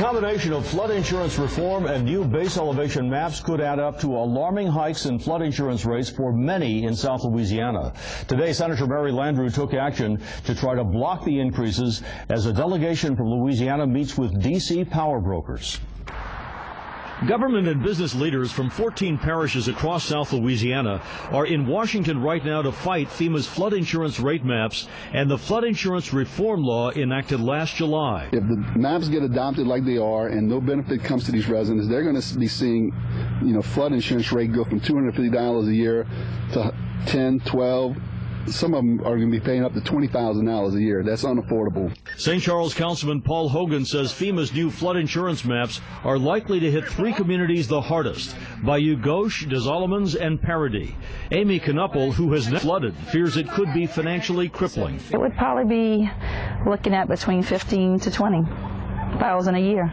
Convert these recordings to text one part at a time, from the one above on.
combination of flood insurance reform and new base elevation maps could add up to alarming hikes in flood insurance rates for many in South Louisiana. Today, Senator Mary Landrieu took action to try to block the increases as a delegation from Louisiana meets with D.C. power brokers. Government and business leaders from 14 parishes across South Louisiana are in Washington right now to fight FEMA's flood insurance rate maps and the flood insurance reform law enacted last July. If the maps get adopted like they are and no benefit comes to these residents, they're going to be seeing, flood insurance rate go from $250 a year to $10, $12. Some of them are going to be paying up to $20,000 a year. That's unaffordable. St. Charles Councilman Paul Hogan says FEMA's new flood insurance maps are likely to hit three communities the hardest: Bayou Gauche, Des Allemands, and Paradis. Amy Knuppel, who has flooded, fears it could be financially crippling. It would probably be looking at between $15,000 to $20,000 a year.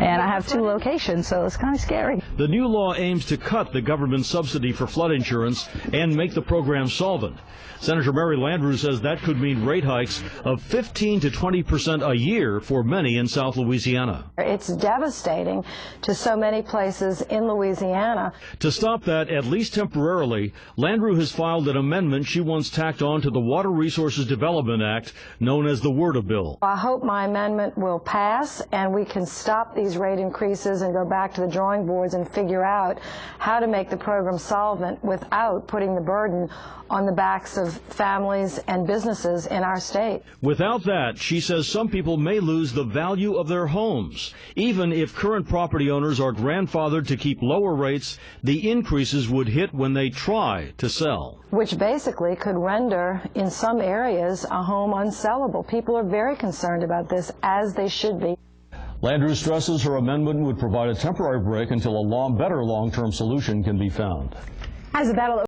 And I have two locations, so it's kind of scary. The new law aims to cut the government subsidy for flood insurance and make the program solvent. Senator Mary Landrieu says that could mean rate hikes of 15% to 20% a year for many in South Louisiana. It's devastating to so many places in Louisiana. To stop that, at least temporarily, Landrieu has filed an amendment she wants tacked on to the Water Resources Development Act, known as the WRDA bill. I hope my amendment will pass and we can stop these rate increases and go back to the drawing boards and figure out how to make the program solvent without putting the burden on the backs of families and businesses in our state. Without that, she says some people may lose the value of their homes. Even if current property owners are grandfathered to keep lower rates, the increases would hit when they try to sell. Which basically could render, in some areas, a home unsellable. People are very concerned about this, as they should be. Landrieu stresses her amendment would provide a temporary break until a better long-term solution can be found. As the battle